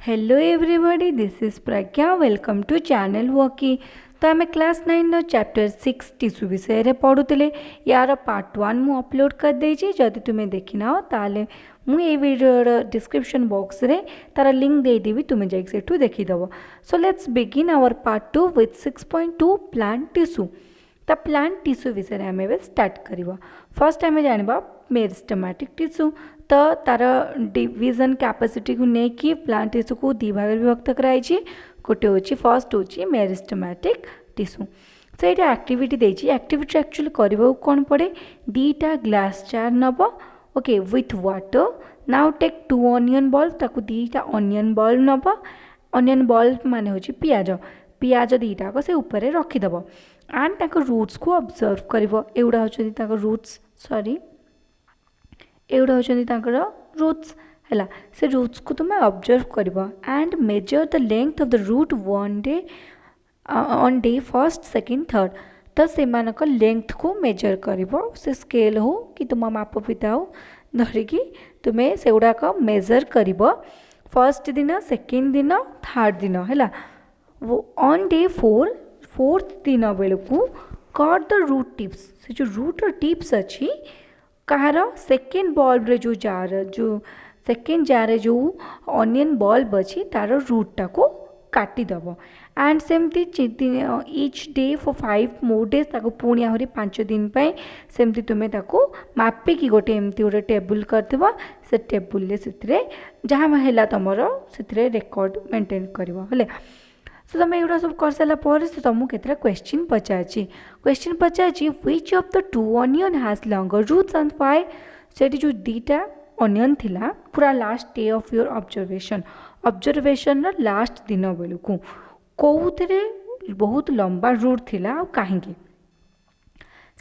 Hello everybody, this is Pragya. Welcome to channel वॉकी। तो आम क्लास 9 चैप्टर 6 टिश्यू विषय रे पढ़ुले। यार पार्ट 1 मु अपलोड कर देछि। जदि तुम्हें देखि ना ताले मुझे वीडियो डिस्क्रिप्शन बॉक्स रे तार लिंक दे देबी, तुम्हें जाइक सेठू देखिदब। So let's begin our part 2 with 6.2 plant tissue. तो प्लांट टिश्यू विषय आम स्टार्ट करवा। फर्स्ट आम जानवा मेरिस्टेमेटिक टिश्यू। तो तार डिवीजन कैपेसिटी को लेकिन प्लांट टिश्यू को दी भाग विभक्त कराई। गोटे हूँ फर्स्ट हूँ मेरिस्टेमेटिक टिश्यू। से ये एक्टिविटी देती एक्टिविटी एक्चुअली करने कौन पड़े, दीटा ग्लास जार नब okay with water. Now take 2 onion bulb, ताकू दीटा ऑनियन बल्ब नब। ऑनियन बल्ब माने हूँ पियाज, पियाज दीटा से ऊपर रखीदेव एंड ताक रूट्स को ऑब्जर्व कर। एगुड़ा हूँ रूट्स, सॉरी एगुड़ा हूँ रूट्स है। से रूट्स को तुम ऑब्जर्व कर and measure the length of the root one day on day first second third. तो से लेंथ को मेजर कर से स्केल हो कि तुम मापफिता हो धरिकी तुम्हें से गुड़ाक मेजर कर फर्स्ट दिन सेकेंड दिन थर्ड दिन है। ऑन डे फोर्थ दिन बेलू कट द रूट टिप्स। से जो रूट टिप्स अच्छी कहार सेकेंड बल्ब रे जो जार जो सेकेंड जार जो ऑनियन बल्ब अच्छी तार रूटा को काटिदेव एंड सेमती etch day for 5 more days ताको पुणी आहरी 5 दिन सेमती तुम्हें ताको मापिकी गोटे एमती गोटे टेबुल करथिबा। से टेबुल से जहाँ है तुम से रेकर्ड मेंटेन कर। सो तुम एगुड़ा सब कर सारापर से तुमको केतटा क्वेश्चन पचार which of the 2 onion has longer roots and why. से जो दीटा ऑनियन थिला पूरा last day of your observation last दिन बेलू कौथे बहुत लंबा रूट थिला और कहीं।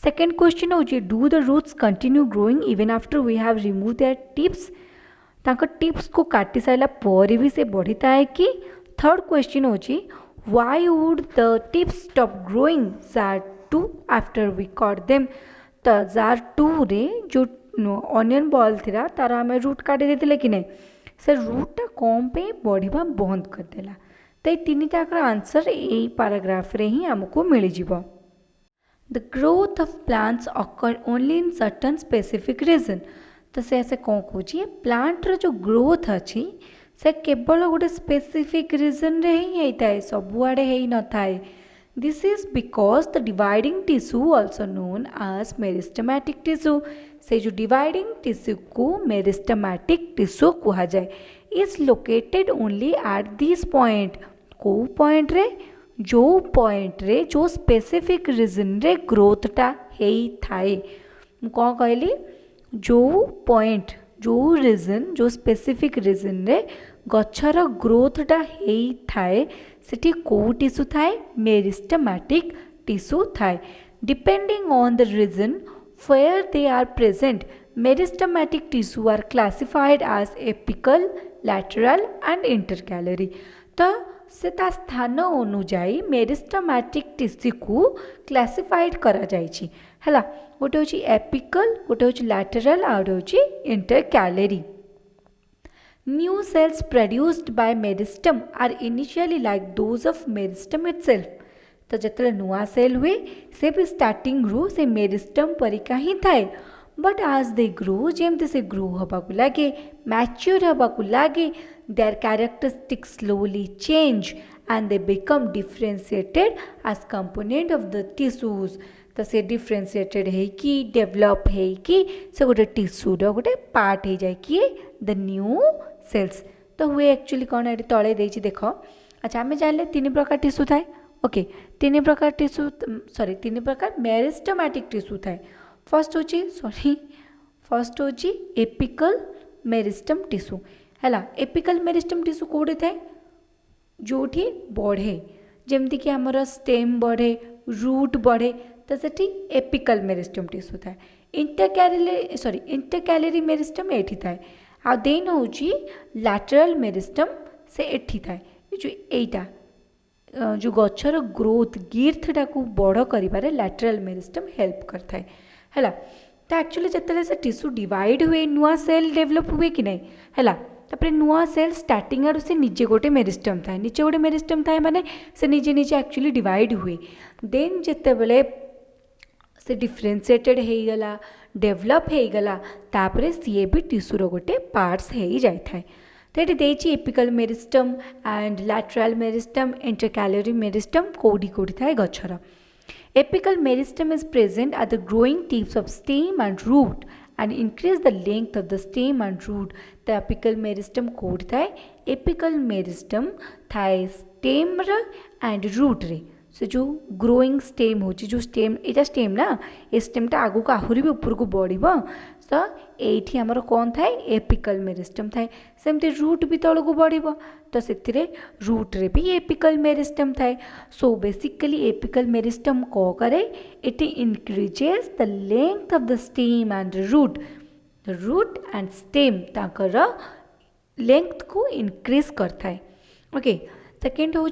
सेकेंड क्वेश्चन हूँ do the roots continue growing even after we have remove their tips. तांको टिप्स को काटी सारा पर भी से बढ़ी थाए कि। थर्ड क्वेश्चन हूँ why would the tips stop growing jar 2 after we cut them. तो जार 2 रे जो ऑनियन बॉल थी तार आम रूट काटी देते कि नहीं, से रूटा कौन पे बढ़िया बंद करदेला। तो ये 3टाक आंसर यही पैराग्राफ रे ही आमको मिल जाव। The growth of plants occur only in certain specific region. तो से कौन कहे प्लांट रो जो ग्रोथ अच्छी से केवल गोटे स्पेसिफिक रीजन रे ही होता है, सबुआड़े ही न थाए। This is because the dividing tissue also known as meristematic tissue. से जो डिवाइडिंग टिश्यू को मेरिस्टेमेटिक टिश्यू कहा जाए is located only at this point. को पॉइंट रे जो स्पेसिफिक रीजन रे ग्रोथटा हेई थाए। कौन कहली जो पॉइंट जो रीजन जो स्पेसिफिक रीजन रे गछर ग्रोथटा हेई थाए सेठी को टिश्यू थाए, मेरिस्टेमेटिक टिश्यू थाए। Depending on the region where they are present, meristematic tissue are classified as apical, lateral and intercalary। तो से ता स्थान अनुजाई मेरिस्टेमेटिक टिश्यू को क्लासिफाइड करा जाइछि हैला। गोटे होछि एपिकल, गोटे होछि लैटरल और होछि intercalary. New cells produced by meristem are initially like those of meristem itself. तो जिते नुआ सेल हुए से भी स्टार्टिंग रू से मेरिस्टम परिका ही थाए, बट आज दे ग्रो जमती से ग्रो हवा को लगे मैच्योर हवा को लगे their characteristics slowly change and they become differentiated as component of the tissues. तो से डिफरेंशिएटेड है कि डेवलप है कि से गोटे टिश्यूर गोटे पार्ट हो जाए कि द न्यू सेल्स। तो हुए एक्चुअली कौन ये तले देछि देख। अच्छा आम जानले 3 प्रकार टिश्यू थाए। ओके 3 प्रकार टिश्यू सॉरी 3 प्रकार मेरिस्टेमेटिक टिश्यू थाए। फर्स्ट हूँ एपिकल मेरिस्टम टिश्यू है। एपिकल मेरिस्टम टिश्यू कौटे थाए जोठी बढ़े जमती कि आमर स्टेम बढ़े रूट बढ़े तो सेठी एपिकल मेरिस्टम टिश्यू थाए। इंटरकैलरी मेरिस्टम एठी थाए। आ देन हूँ लैटरल मेरिस्टम से एठी थाए। जो एटा जो गछर ग्रोथ गिर्थटा को बड़ कर लैटरल मेरिस्टम हेल्प करता है। तो एक्चुअली जिते से टिश्यू डिवाइड हुए नुआ सेल डेवलप हुए कि नहीं है तापर नुआ सेल स्टार्टिंग आड़ से निजे गोटे मेरिस्टम थाए निजे गोटे मेरिस्टम थाए माने से निजे निजे एक्चुअली डिवाइड हुए देन जिते बेले से डिफरेन्सीएटेड हो गला डेभलप हो गला तापरे सी भी टिश्यूर गोटे पार्ट्स हो जाए तो ये देती apical meristem and lateral meristem intercalary meristem कोडी कोडी थाए गछर apical meristem is present at the growing tips of stem and root and increase the length of the stem and root. The apical meristem code थाए apical meristem थाए stem and root रे से जो growing stem हो जो stem यहाँ stem ना ये स्टेमटा आगू को आहरी भी ऊपर को बढ़ तो ये आमर कौन थाए एपिकल मेरिस्टम थाए सेमती रूट भी तल को बढ़ तो से रूट रे भी एपिकल मेरिस्टम थाए सो बेसिकली एपिकल मेरिस्टम कौ करे it increases the length of the stem and root and stem ताकर लेंथ को इंक्रीज करता है ओके सेकेंड हूँ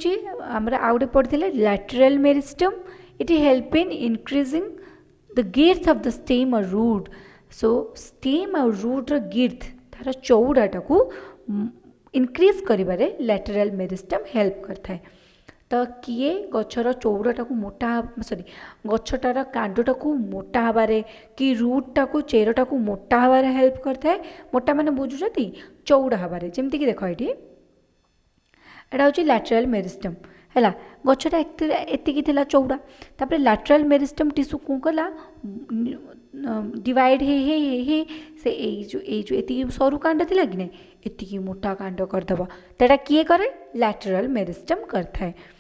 आमर आउ गोटे पढ़ी lateral meristem it help in increasing the girth of the stem और रूट सो स्टेम और रूट्र गिर्थ तार चौड़ाटा को इनक्रीज करिबारे लैटरल मेरिस्टम हेल्प करता है तो किए गछर चौड़ाटा को मोटा सॉरी गछटार कांडटा को मोटा हबारे कि रूटटा को चेरटा को मोटा हबारे हेल्प करता है मोटा माने बुझुछती चौड़ा हबारे जेमती कि देख ये एटा हूँ लैटरल मेरिस्टम है गछटा एतिकी चौड़ा तापर लैटरल मेरिस्टम टिश्यू कौन कला डिवाइड हे से जो एति सरू कांड थिला कि नहीं एति मोटा कांड करदेव तो किए करे लैटरल मेरिस्टम करता है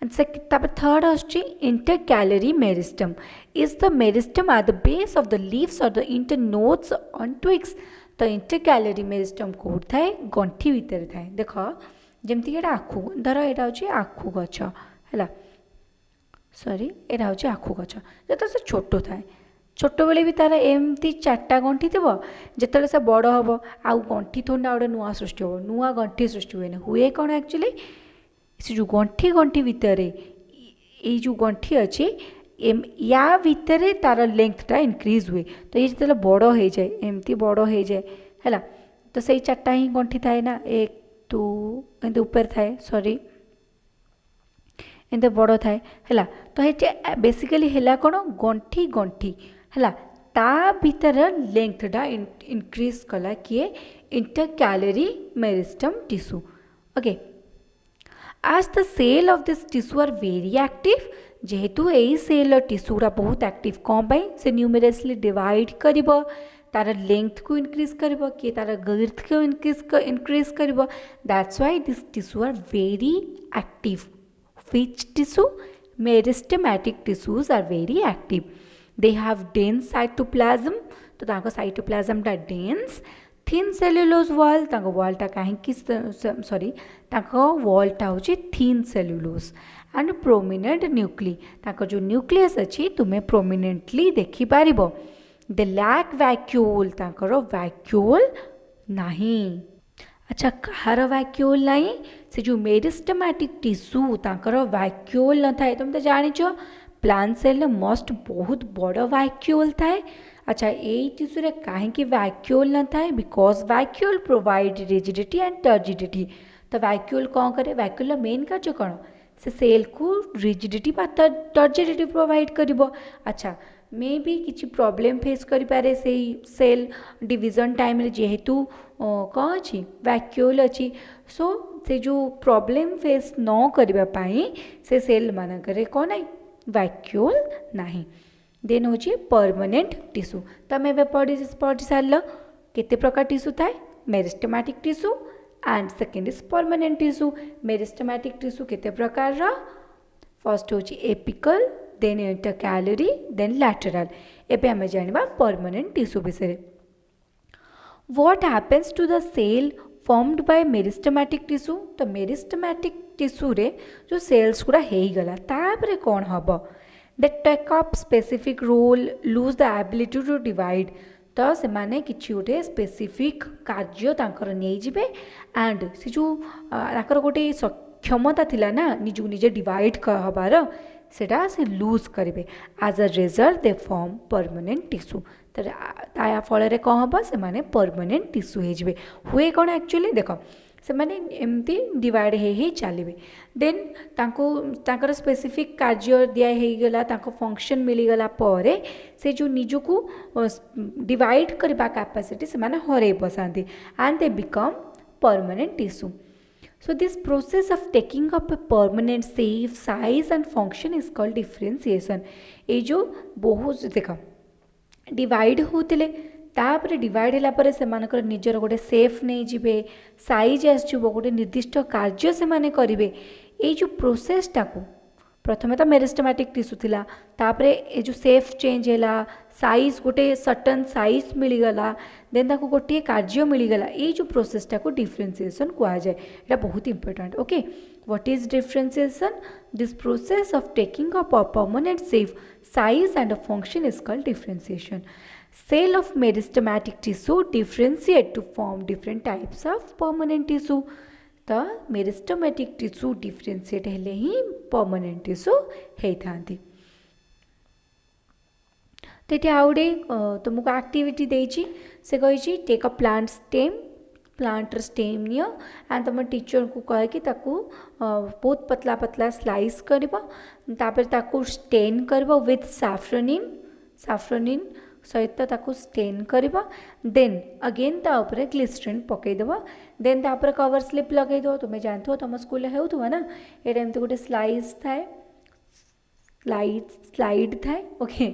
थर्ड आसुची intercalary meristem is the meristem at the base of the leaves और द इंटरनोड्स ऑन ट्विग्स तो इंटरकैलरी मेरिस्टम कोड थाए गंठी भितर थाए देख जमती कि आखु धर यहाँ हूँ आखु गछ है सॉरी यहाँ हूँ आखु गछ जो से छोट थाए छोट बेले भी तार एमती चार्टा गंठी थी जिते से बड़ हम आउ गंठी थोड़ा गोटे नुआ सृष्टि हो नुआ गंठी सृष्टि हुए हुए कौन एक्चुअली से जो गंठी गंठी भितर ये जो गंठी अच्छी या भितर तार लेंथटा इनक्रीज हुए तो ये जो बड़ हो जाए एमती बड़ हो जाए है तो से चार्टा ही गंठी थाए ना एक टू एमती ऊपर थाए सॉरी एमती बड़ थाए है तो ये बेसिकली है कौन गंठी गंठी है ता भीतर लेंथटा इनक्रीज कला किए intercalary meristem tissue okay as the cell of this tissue are very active जेहेतु यही सेल टिश्यूरा बहुत एक्टिव कौन पाई से न्यूमेरसली डिवाइड करिबो तार लेंथ को इनक्रीज करिबो कि तार गर्थ को इनक्रीज करिबो that's why this tissue are very active which tissue meristematic tissues are very active they have dense cytoplasm तो ताको साइटोप्लाज्म टा डेंस थिन सेल्युलोज वॉल ताको वॉल टा कहीं सॉरी ताको वॉल टा होची thin cellulose and prominent nuclei ताको जो न्यूक्लियस अच्छी तुम्हें प्रोमिनेंटली देखि पारिबो दे लैक वैक्यूल ताकर वैक्यूल नहीं अच्छा कहार वैक्यूल नहीं से जो मेरिस्टेमेटिक टिश्यू ताकर वैक्यूल न थाए तुम तो जानिच प्लांट सेल मस्ट बहुत बड़ वैक्यूल थाए अच्छा यही टिश्यू रे कहीं वैक्यूल न थाए because vacuole provide rigidity and turgidity तो वैक्यूल कौन करे वैक्यूल मेन कार्य कौन से सेल को रिजिडिटी टर्जिडिटी प्रोवाइड करिबो अच्छा मे भी किसी प्रॉब्लम फेस करें से सेल डिवीजन टाइम रे जेहेतु कौन अच्छी वैक्यूल अच्छी सो से जो प्रॉब्लम फेस न करने से सेल मानक कौन ना वैक्यूल नहीं देन हूँ परमानेंट टिश्यू तुम ए पढ़ी सार केते प्रकार टिश्यू थाए meristematic tissue and second is permanent tissue meristematic tissue केते प्रकार फर्स्ट हूँ apical then intercalary then lateral एबे हमें जानिबा परमानेंट टिश्यू विषय what happens to the cell formed by meristematic tissue तो मेरिस्टेमेटिक टिश्यू रे जो सेल्स गुड़ा हो गला तापरे कौन हम they take up specific role lose the ability to divide तो से माने किछि गोटे स्पेसिफिक कार्य तांकर नहीं जिबे एंड से जो ताकर गोटे क्षमता थिला ना निजु निजे डिवाइड हबार सेटा से लूज करेंगे as a result they form permanent tissue ता फल कौन हम से माने परमानेंट टिश्यू हो हुए कौन एक्चुअली देख से माने एमती डिवाइड हो चलिए देन तांकर स्पेसिफिक कार्य दिगला फंक्शन मिलगला पर से जो निजको डिवाइड करने कैपेसिटी से माने हरे बसाती and they become permanent tissue. So this process of taking up a permanent shape, size and function is called differentiation. ये जो बहुत देखा डिवाइड होते तापर डिवाइड होला पर से मानकर निजर गोटे सेफ नहीं जिबे साइज आसो गोटे निर्दिष्ट कार्य से माने करिवे ये जो प्रोसेसटा को प्रथमे तो मेरिस्टेमेटिक टिश्यू थिला तापरे ये जो सेफ चेंज हैला साइज गोटे सर्टन साइज मिलगला देन ताको गोटे कार्य मिलगला ये जो प्रोसेसटा को डिफरेंशिएशन कहा जाए এটা बहुत important. Okay what is differentiation? This process of taking up a permanent shape size and a function is called differentiation. Cell of meristematic tissue differentiate to form different types of permanent tissue. तो meristematic tissue differentiate हेले ही permanent tissue होती. तो ये आउ गए तुमको activity देची से कही टेक अ प्लांट स्टेम प्लांटर स्टेम नियो एंड तुम टीचर को कह कि बहुत पतला पतला स्लाइस कर स्टेन कर विथ सैफ्रोनिन सहित ताकू स्टेन करवा देन अगेन तापर ग्लिसरीन पकईदेव देन तापर कवर स्लिप लगेद तुम्हें जानथ तुम स्कूल होता ना ये एमती गोटे स्लाइस थाए स्लाइड थाए. ओके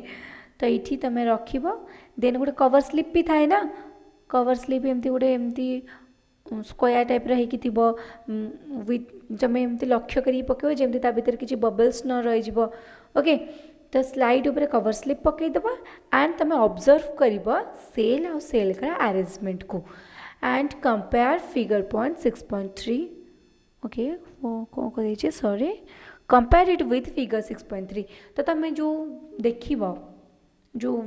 तो ये तुम रख देन गोटे कवर स्लिप भी थाए ना कवर स्लिप एमती गोटे एमती स्क्वायर टाइप रही तुम एमती लक्ष्य कर पकड़ जमी भर किसी बबल्स न रही. ओके तो स्लाइड उपर कवर स्लिप पकईदेव एंड तुम ऑब्जर्व कर सेल आ सेल का अरेंजमेंट को and compare figure point 6.3. Okay कौन कर sorry compare it with figure 6.3. तो तुम जो देख जो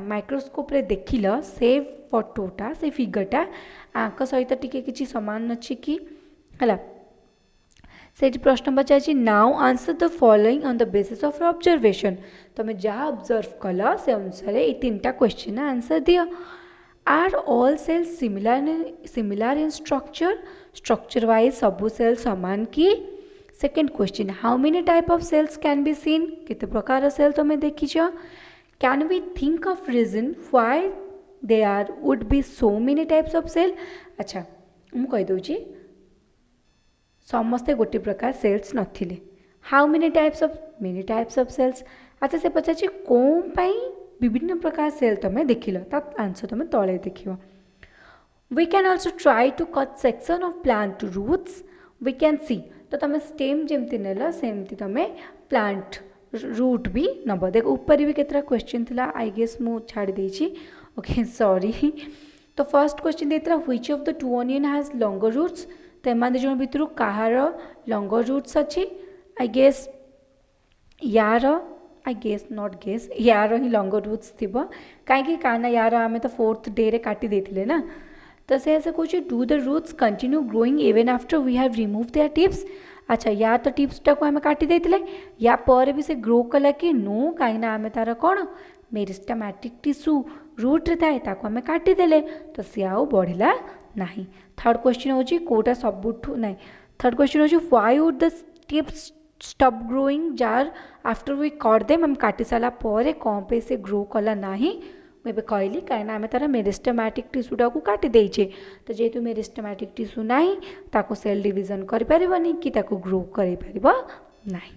माइक्रोस्कोप रे देखिल से फोटोटा से फिगरटा आंक सहित टिके किछि समान अच्छी कि है से प्रश्न पचार now answer the following on the basis of observation. तुम जहाँ ऑब्जर्व कल से अनुसार ये 3टा क्वेश्चन आंसर दियो. Are all cells similar in structure wise सबू सेल समान कि? Second question how many type of cells can be seen केते प्रकार सेल तुम देखीच. Can we think of reason why they are would be so many types of cell. अच्छा मुझे कहीदे समस्ते गोटे प्रकार सेल्स नथिले. How many types of cells. अच्छा से पचार कौन पाई विभिन्न प्रकार सेल तुम देखिल आंसर तुम तले देख. We can also try to cut section of plant roots we can see. तो तुम स्टेम जमती नेल सेमती तुम प्लांट रूट भी नब. देख ऊपर भी केतरा क्वेश्चन थिला आई गेस मु छाड़ देछि. Okay sorry. तो फर्स्ट क्वेश्चन देता which of the two onion has longer roots. तो एम दुज भितर कहार लॉन्गर रूट्स अच्छी आई गेस यार आई गेस नॉट गेस यार ही लॉन्गर रूट्स थी कहीं कारण यार आम तो 4th डे रे काटी देथिले ना. तो से कहे do the roots continue growing even after we have remove their tips. अच्छा या तो टिप्सटा को आम काटी देथिले या पर भी से ग्रो कला कि नो कहीं आम तार कौन मेरिस्टेमेटिक टिश्यू रूट रे थाए ताको आम काटिदेले तो सी आउ बढ़ला नहीं. थर्ड क्वेश्चन होची कोटा सबुठू नहीं. थर्ड क्वेश्चन होची why would the tips stop growing जार आफ्टर वी कट देम. हम काटी सारा पर कौन पे से ग्रो कला नहीं मुझे कहली कहीं आम तार मेरिस्टेमेटिक टिश्यूटा को काटी देचे. तो जेहेतु मेरिस्टेमेटिक टिश्यू नहीं ताको सेल डिवीजन कर पारिबनी कि ताको ग्रो कर पारिबो नहीं.